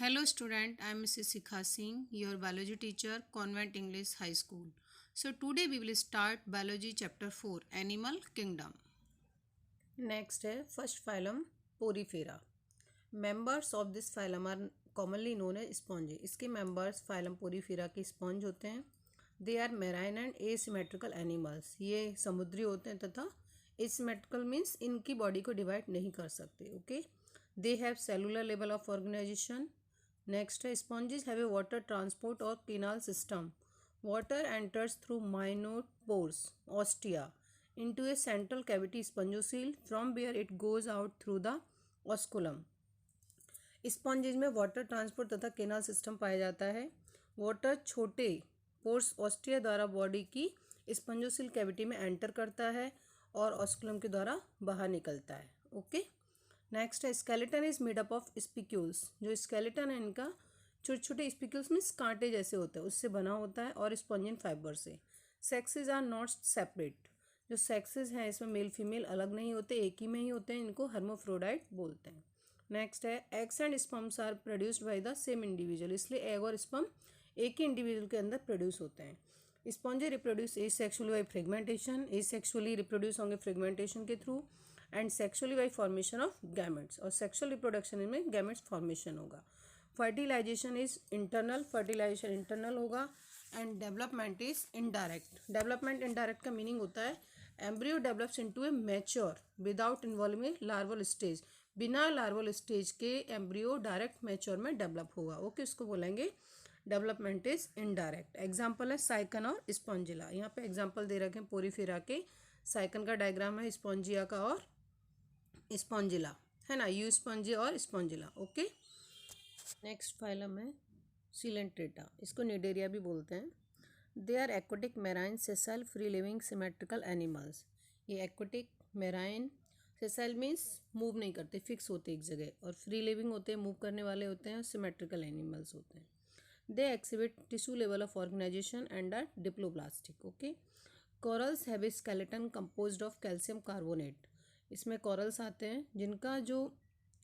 Hello student, I am Mrs. Sikha Singh, your biology teacher, Convent English High School. So today we will start biology chapter 4, Animal Kingdom. Next है first phylum Porifera. Members of this phylum are commonly known as sponges. इसके members phylum Porifera के sponge होते हैं. They are marine and asymmetrical animals. ये समुद्री होते हैं तथा asymmetrical means इनकी body को divide नहीं कर सकते. Okay. They have cellular level of organization. Next है sponges have a water transport or canal system. Water enters through minute pores, ostia, into a central cavity spongocoel from where it goes out through the osculum. स्पॉन्जेज में water transport तथा canal system पाया जाता है. Water छोटे pores ostia द्वारा body की स्पंजोसिल cavity में enter करता है और ऑस्कुलम के द्वारा बाहर निकलता है. ओके. नेक्स्ट है skeleton is made up of spicules. जो स्केलेटन है इनका छोटे छोटे स्पिक्यूल्स मीन्स कांटे जैसे होते हैं उससे बना होता है और स्पॉन्जिन फाइबर से. Sexes are not separate. जो सेक्सेस हैं इसमें मेल फीमेल अलग नहीं होते, एक ही में ही होते हैं. इनको हर्मोफ्रोडाइट बोलते हैं. नेक्स्ट है eggs and sperms are produced by the same individual. इसलिए एग और स्पर्म एक ही इंडिविजुअल के अंदर प्रोड्यूस होते हैं. Sponges reproduce asexually by fragmentation. Asexually reproduce होंगे फ्रेगमेंटेशन के through and sexually by formation of gametes. और सेक्सुअल रिप्रोडक्शन में गैमेट्स फॉर्मेशन होगा. Fertilisation is internal. Fertilisation internal होगा and development is indirect. Development indirect का meaning होता है embryo develops into a mature without involving A larval stage. बिना larval stage के embryo direct mature में develop होगा. ओके, इसको बोलेंगे डेवलपमेंट इज इनडायरेक्ट. एग्जाम्पल है साइकन और स्पॉन्जिला. यहाँ पे एग्जाम्पल दे रखे हैं पोरीफेरा के. साइकन का डायग्राम है, स्पॉन्जिया का और स्पॉन्जिला है ना, यू स्पॉन्जी और स्पॉन्जिला. ओके. नेक्स्ट फाइलम है सिलेंट्रेटा. इसको निडेरिया भी बोलते हैं. They are aquatic marine sessile free living symmetrical animals. ये aquatic marine sessile means move नहीं करते, फिक्स होते एक जगह, और फ्री लिविंग होते हैं, मूव करने वाले होते हैं, सिमेट्रिकल एनिमल्स होते हैं. They exhibit tissue level of organisation and are diploblastic. Okay. Corals have a skeleton composed of calcium carbonate. इसमें कोरल्स आते हैं जिनका जो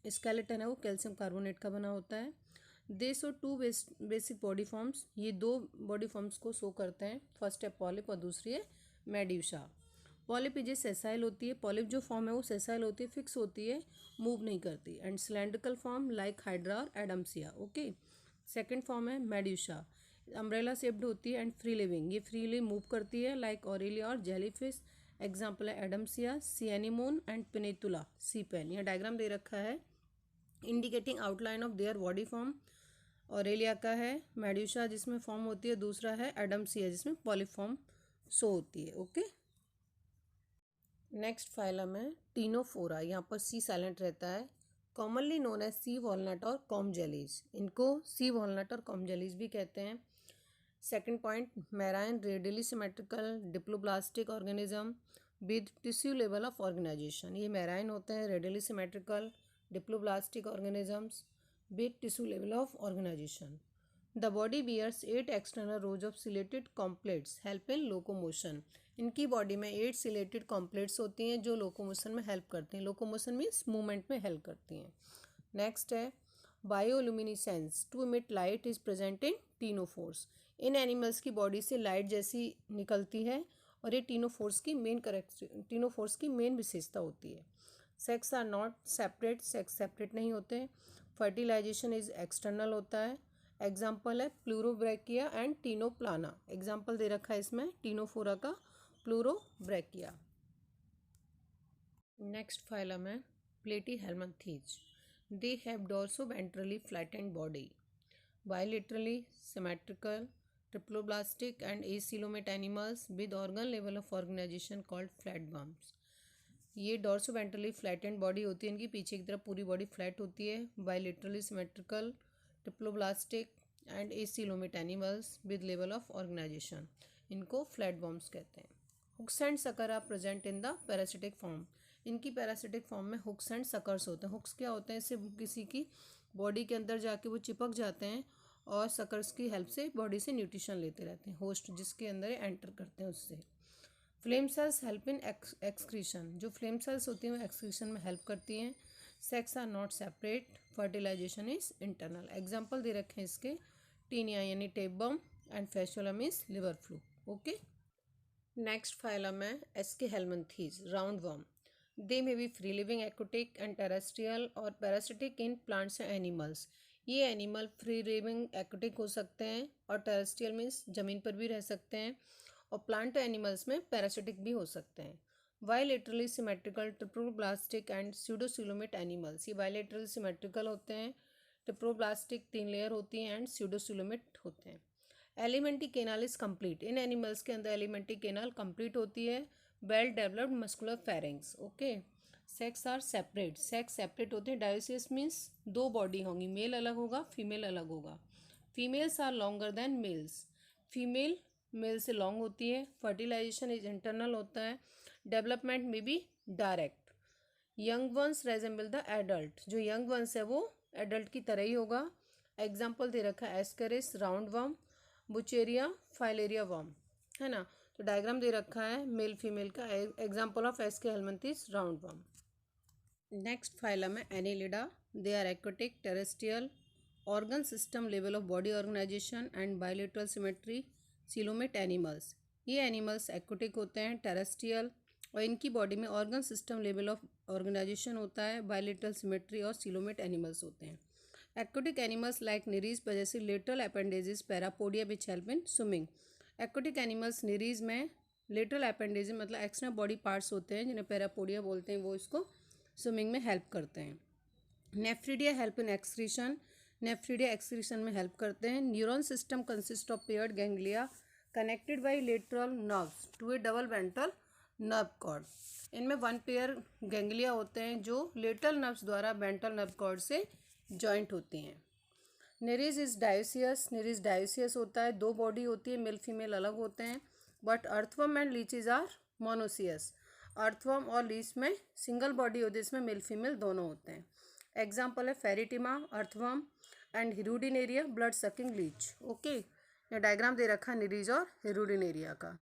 स्केलेटन है वो कैल्शियम कार्बोनेट का बना होता है. They show two basic body forms. ये दो बॉडी फॉर्म्स को शो करते हैं. फर्स्ट है पॉलिप और दूसरी है मेड्यूसा. पॉलिप ये सेसाइल होती है. पॉलिप जो फॉर्म है वो सेसाइल होती है, फिक्स होती है, मूव नहीं करती. And cylindrical form like hydra और एडम्सिया. ओके. सेकेंड फॉर्म है मेड्यूसा. अम्ब्रेला शेप्ड होती है एंड फ्री लिविंग. ये फ्रीली मूव करती है लाइक ऑरेलिया और जेलीफिश. एग्जाम्पल है Adamsia, sea anemone and Pennatula, sea pen. यह डायग्राम दे रखा है indicating outline of their body form. Aurelia का है, मेड्यूसा जिसमें फॉर्म होती है, दूसरा है एडम्सिया जिसमें पॉलीफॉर्म शो होती है. ओके. नेक्स्ट फाइलम है टीनोफोरा. यहाँ पर सी साइलेंट रहता है. Commonly known as sea walnut और कॉम जेलीज. इनको सी वॉलनट और कॉम जेलीज भी कहते हैं. Second point, marine radially symmetrical diploblastic organism with tissue level of organisation. ये मैराइन होते हैं, radially symmetrical diploblastic organisms with tissue level of organisation. The body bears 8 external rows of ciliated comb plates help in locomotion. इनकी body में 8 chelated कॉम्प्लेट्स होती हैं जो locomotion में help करती हैं. लोकोमोशन मीन्स मूवमेंट में हेल्प करती हैं. नेक्स्ट है bioluminescence to emit light is present in ctenophores. इन एनिमल्स की बॉडी से लाइट जैसी निकलती है और ये टीनोफोर्स की मेन विशेषता होती है. Sex are not separate. Sex separate नहीं होते. फर्टिलाइजेशन इज एक्सटर्नल होता है. एग्जाम्पल है प्लूरोब्रैकिया एंड टीनोप्लाना. एग्जाम्पल दे रखा है इसमें टीनोफोरा का, प्लूरोब्रैकिया. नेक्स्ट फाइलम है Platyhelminthes. They have dorsoventrally flattened body, bilaterally symmetrical triploblastic and acoelomate animals with organ level of organization called flatworms. ये डॉर्सोवेंट्रली फ्लैटेंड बॉडी होती है इनकी, पीछे की तरफ पूरी बॉडी फ्लैट होती है. Bilaterally symmetrical triploblastic and acoelomate animals with level of organisation. इनको फ्लैटवर्म्स कहते हैं. Hooks and sucker are present in the parasitic form. इनकी पैरासिटिक फॉर्म में हुक्स एंड सकर्स होते हैं. हुक्स क्या होते हैं, इससे किसी की बॉडी के अंदर जाके वो चिपक जाते हैं और सकर्स की हेल्प से बॉडी से न्यूट्रिशन लेते रहते हैं. होस्ट जिसके अंदर एंटर करते हैं उससे. Flame cells help in excretion. जो फ्लेम सेल्स होती हैं वो एक्सक्रीशन में हेल्प करती हैं. Sex are not separate, fertilisation is internal. Example दे रखे हैं इसके, टीनिया यानी tapeworm and Fasciola is liver fluke. Okay, next phylum है Aschelminthes, roundworm. They may be free living, aquatic and terrestrial और parasitic in plants and animals. ये animal free living aquatic हो सकते हैं और terrestrial means ज़मीन पर भी रह सकते हैं, और प्लांट एनिमल्स में पैरासिटिक भी हो सकते हैं। Bilaterally symmetrical triploblastic and pseudocoelomate animals, ये बायलेटरल सिमेट्रिकल होते हैं, ट्रिप्लोब्लास्टिक 3 लेयर होती हैं एंड स्यूडोसिलोमेट होते हैं। एलिमेंट्री केनाल इज कंप्लीट, इन एनिमल्स के अंदर एलिमेंट्री केनाल कंप्लीट होती है। Well developed muscular pharynx. Okay, sex are separate, sex separate होते हैं। डायोसियस मीन्स 2 बॉडी होंगी, मेल अलग होगा, फीमेल अलग होगा। Females are longer than males, female male से लॉन्ग होती है। फर्टिलाइजेशन इज इंटरनल होता है। Development may be direct. Young ones resemble the adult, जो यंग वंस है वो एडल्ट की तरह ही होगा। एग्जाम्पल दे रखा है Ascaris roundworm, Wuchereria filaria worm, है ना। तो डायग्राम दे रखा है मेल फीमेल का। Example of Aschelminthes roundworm. Next phylum है Annelida. They are aquatic, terrestrial, organ system level of body organisation and bilateral symmetry, coelomate animals. ये animals aquatic होते हैं, टेरेस्ट्रियल, और इनकी बॉडी में organ system level of organisation होता है, bilateral symmetry और सिलोमेट एनिमल्स होते हैं। Aquatic animals like Nereis possessive lateral appendages parapodia which help in swimming. Aquatic animals Nereis में लेटरल अपेंडेजेस मतलब एक्स्ट्रा बॉडी पार्ट्स होते हैं जिन्हें पैरापोडिया बोलते हैं, वो इसको स्विमिंग में हेल्प करते हैं। Nephridia help in excretion, nephridia excretion में हेल्प करते हैं। Neuron system consist of paired ganglia connected by lateral nerves to a double ventral nerve cord. इनमें 1 पेयर गैंग्लिया होते हैं जो लेटरल नर्व्स द्वारा वेंट्रल नर्व कॉर्ड से जॉइंट होती हैं। Nereis is dioecious, Nereis dioecious होता है, 2 बॉडी होती है, मेल फीमेल अलग होते हैं। But earthworm and leeches are monoecious, earthworm और लीच में सिंगल बॉडी होती है, इसमें मेल फीमेल दोनों होते हैं। एग्जाम्पल है Pheretima earthworm and Hirudinaria blood sucking Leach. Okay, ये डायग्राम दे रखा है निरीज और हिरुडिनेरिया का।